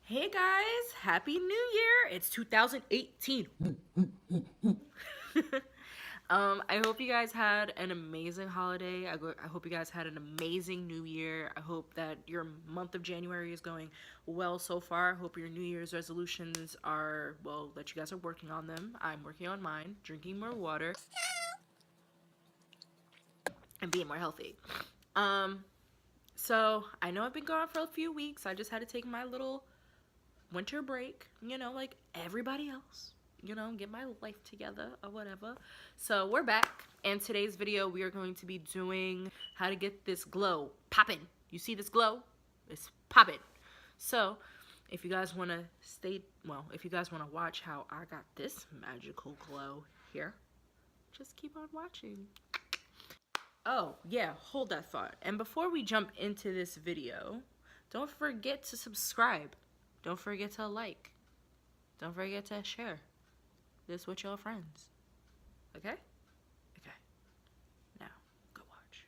Hey guys, Happy New Year! It's 2018. I hope you guys had an amazing holiday. I hope you guys had an amazing New Year. I hope that your month of January is going well so far. I hope your New Year's resolutions are, well, that you guys are working on them. I'm working on mine, drinking more water, and being more healthy. So I know I've been gone for a few weeks. I just had to take my little winter break, like everybody else, get my life together or whatever. So we're back, and today's video we are going to be doing how to get this glow popping. You see this glow? It's popping. So if you guys want to if you guys want to watch how I got this magical glow here, just keep on watching. Oh yeah, hold that thought. And before we jump into this video, don't forget to subscribe. Don't forget to like. Don't forget to share this with your friends. Okay? Okay. Now, go watch.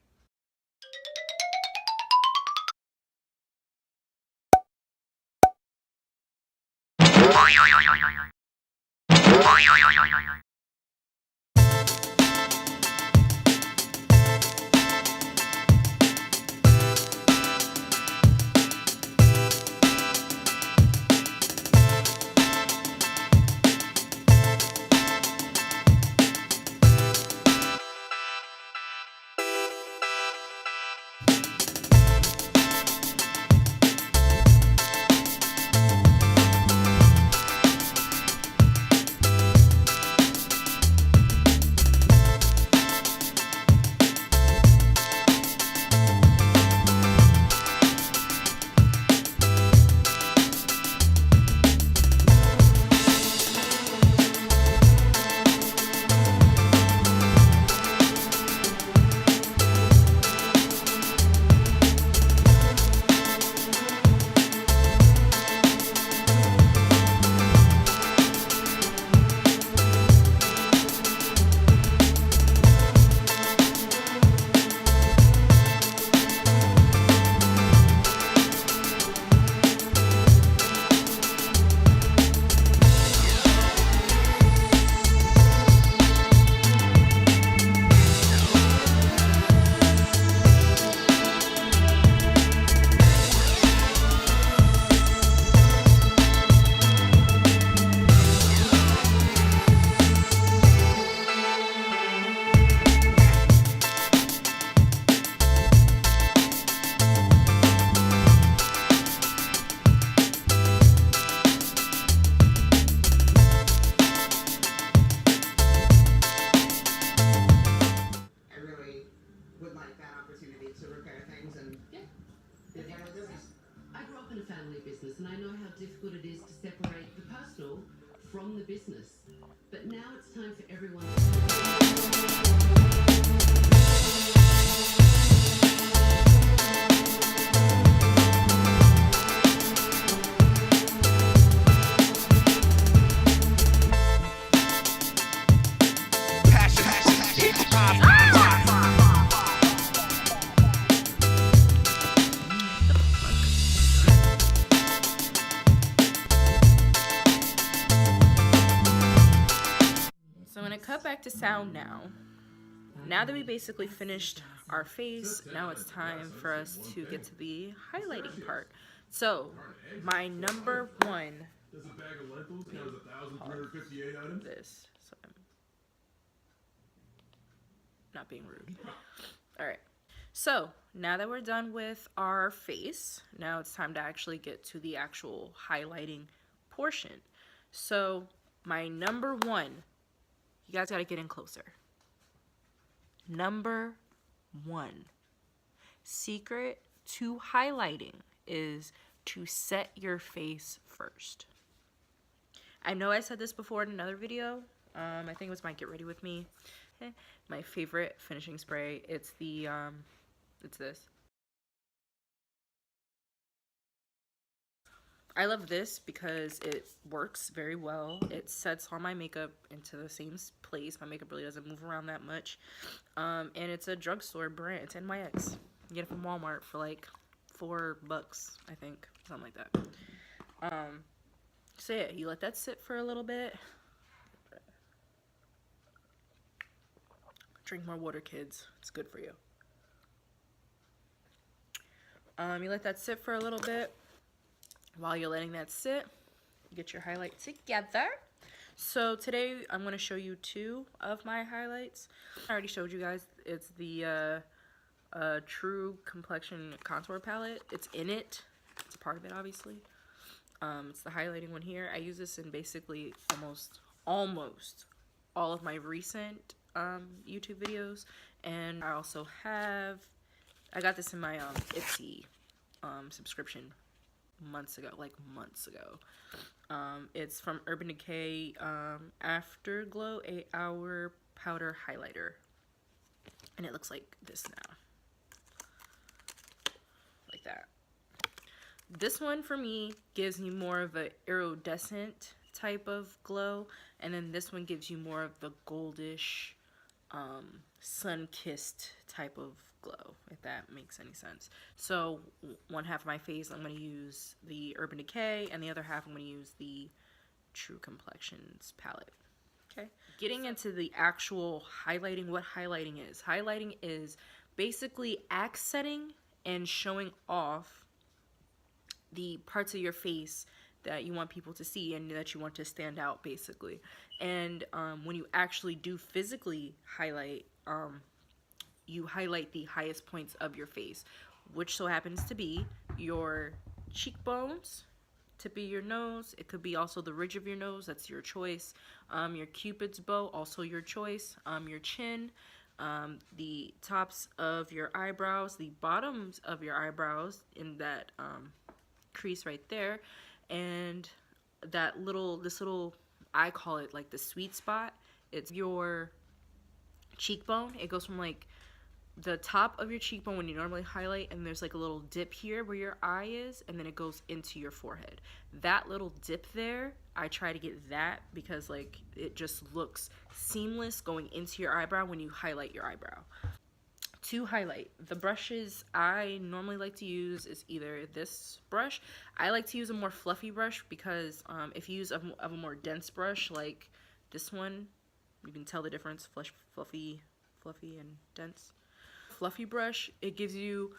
And I know how difficult it is to separate the personal from the business. But now it's time for everyone Cut back to sound now. Now that we basically finished our face, now it's time for us to get to the highlighting part. So, my number one. Does a bag of lentils count as 1,358 items? This. So I'm not being rude. Alright. So, now that we're done with our face, now it's time to actually get to the actual highlighting portion. So, my number one. You guys got to get in closer. Number one. Secret to highlighting is to set your face first. I know I said this before in another video. I think it was my Get Ready With Me. My favorite finishing spray. It's the, it's this. I love this because it works very well. It sets all my makeup into the same place. My makeup really doesn't move around that much. And it's a drugstore brand. It's NYX. You get it from Walmart for like $4, I think. Something like that. So yeah, you let that sit for a little bit. Drink more water, kids. It's good for you. You let that sit for a little bit. While you're letting that sit, get your highlight together. So today I'm going to show you 2 of my highlights. I already showed you guys. It's the True Complexion Contour Palette. It's in it. It's a part of it, obviously. It's the highlighting one here. I use this in basically almost all of my recent YouTube videos. And I also I got this in my Ipsy subscription months ago. It's from Urban Decay Afterglow 8-Hour Powder Highlighter. And it looks like this now. Like that. This one for me gives me more of an iridescent type of glow, and then this one gives you more of the goldish, sun-kissed type of glow, if that makes any sense. So one half of my face I'm going to use the Urban Decay, and the other half I'm going to use the True Complexions palette. Okay. Getting into the actual highlighting, what highlighting is. Highlighting is basically accenting and showing off the parts of your face that you want people to see and that you want to stand out, basically. And when you actually do physically highlight, you highlight the highest points of your face, which so happens to be your cheekbones, tip of your nose. It could be also the ridge of your nose. That's your choice. Your cupid's bow, also your choice. Your chin, the tops of your eyebrows, the bottoms of your eyebrows in that crease right there, and this little, I call it like the sweet spot. It's your cheekbone. It goes from like the top of your cheekbone when you normally highlight, and there's like a little dip here where your eye is, and then it goes into your forehead. That little dip there, I try to get that because like it just looks seamless going into your eyebrow when you highlight your eyebrow. To highlight, the brushes I normally like to use is either this brush. I like to use a more fluffy brush because if you use a more dense brush like this one, you can tell the difference, fluffy and dense. Fluffy brush, it gives you,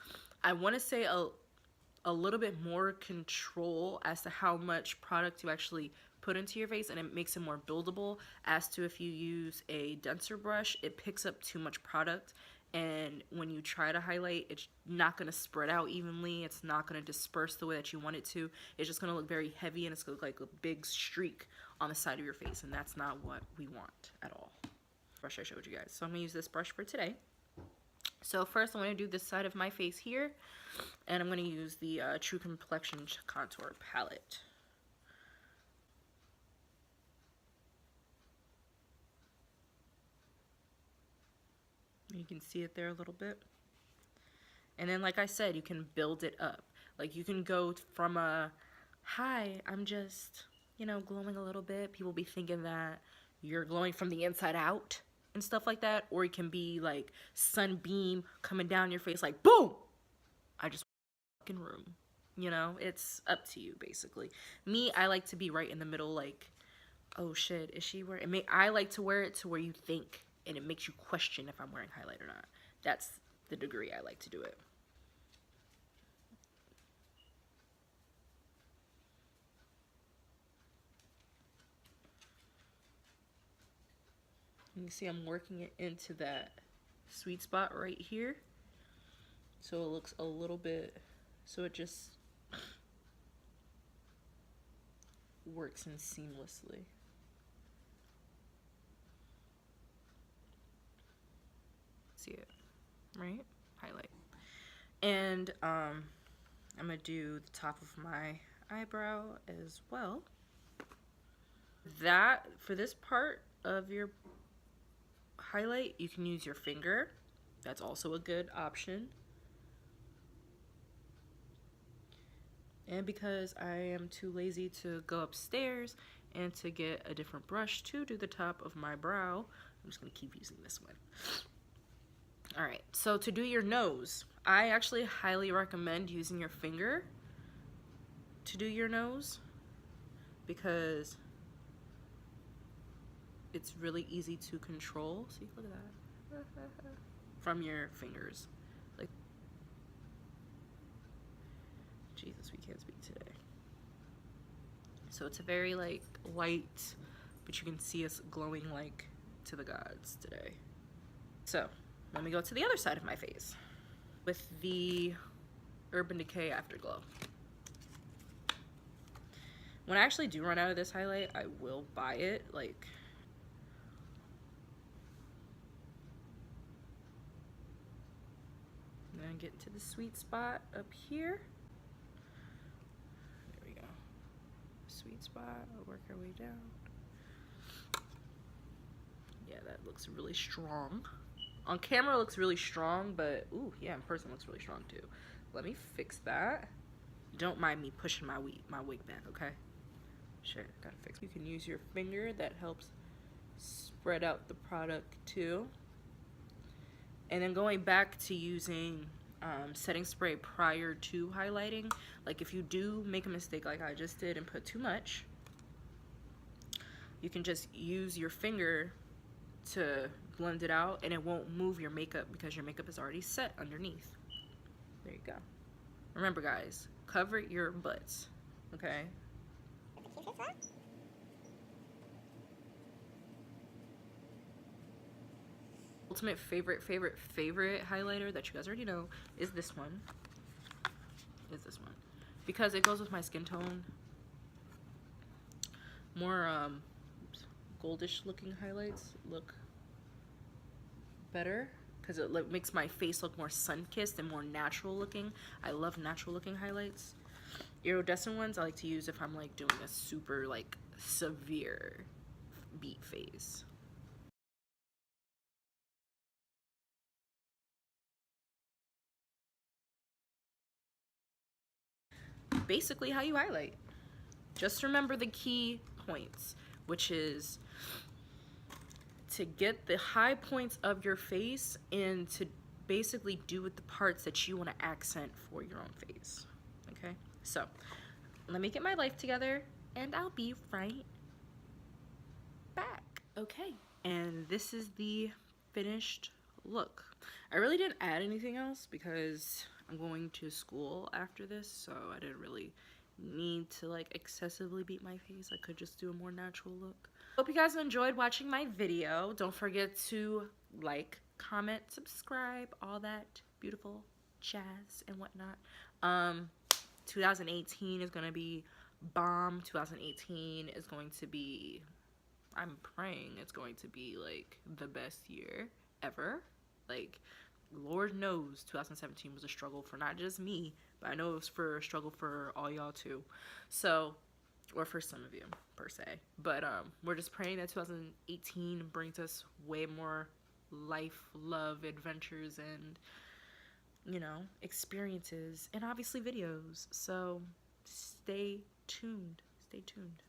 I want to say, a little bit more control as to how much product you actually put into your face, and it makes it more buildable. As to if you use a denser brush, it picks up too much product, and when you try to highlight, it's not going to spread out evenly. It's not going to disperse the way that you want it to. It's just going to look very heavy, and it's going to look like a big streak on the side of your face, and that's not what we want at all. Brush I showed you guys. So I'm going to use this brush for today. So first I'm going to do this side of my face here, and I'm going to use the True Complexion Contour Palette. You can see it there a little bit. And then, like I said, you can build it up. Like, you can go from a, hi, I'm just, glowing a little bit. People be thinking that you're glowing from the inside out and stuff like that. Or it can be, like, sunbeam coming down your face, like, boom! I just fucking room. It's up to you, basically. Me, I like to be right in the middle, like, oh, shit, is she wearing it? I like to wear it to where you think, and it makes you question if I'm wearing highlight or not. That's the degree I like to do it. You can see I'm working it into that sweet spot right here. So it looks a little bit, so it just works in seamlessly. See it, right? Highlight. And I'm gonna do the top of my eyebrow as well. That, for this part of your highlight, you can use your finger. That's also a good option. And because I am too lazy to go upstairs and to get a different brush to do the top of my brow, I'm just gonna keep using this one. Alright, so to do your nose, I actually highly recommend using your finger to do your nose. because it's really easy to control. See, look at that. From your fingers. Like, Jesus, we can't speak today. So it's a very like light, but you can see us glowing like to the gods today. So let me go to the other side of my face with the Urban Decay Afterglow. When I actually do run out of this highlight, I will buy it. Like, and then get to the sweet spot up here. There we go. Sweet spot. I'll work our way down. Yeah, that looks really strong. On camera it looks really strong, but ooh, yeah, in person it looks really strong too. Let me fix that. Don't mind me pushing my wig back, okay? Sure, gotta fix. You can use your finger. That helps spread out the product too. And then going back to using setting spray prior to highlighting, like if you do make a mistake like I just did and put too much, you can just use your finger to blend it out, and it won't move your makeup because your makeup is already set underneath. There you go. Remember guys, cover your butts, okay? Ultimate favorite highlighter that you guys already know is this one. Because it goes with my skin tone. More goldish looking highlights look better because it makes my face look more sun-kissed and more natural looking. I love natural looking highlights. Iridescent ones I like to use if I'm like doing a super like severe beat face. Basically how you highlight. Just remember the key points, which is to get the high points of your face and to basically do with the parts that you want to accent for your own face. Okay, so let me get my life together and I'll be right back. Okay, and this is the finished look. I really didn't add anything else because I'm going to school after this, so I didn't really need to like excessively beat my face. I could just do a more natural look. Hope you guys enjoyed watching my video. Don't forget to like, comment, subscribe, all that beautiful jazz and whatnot. 2018 is gonna be bomb. 2018 is going to be, I'm praying it's going to be like the best year ever. Like, Lord knows 2017 was a struggle for not just me, but I know it was for a struggle for all y'all too. So, or for some of you per se. But we're just praying that 2018 brings us way more life, love, adventures, and you know, experiences, and obviously videos. So stay tuned. Stay tuned.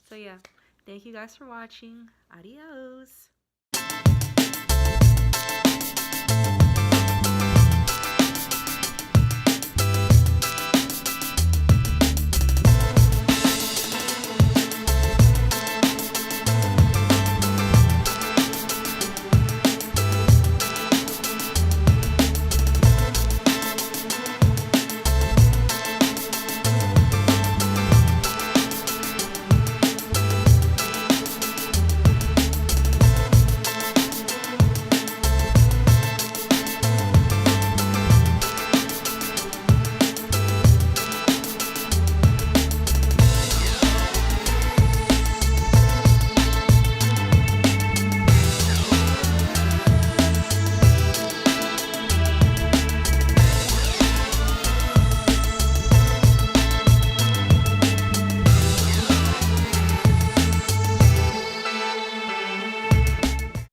So yeah, thank you guys for watching. Adios.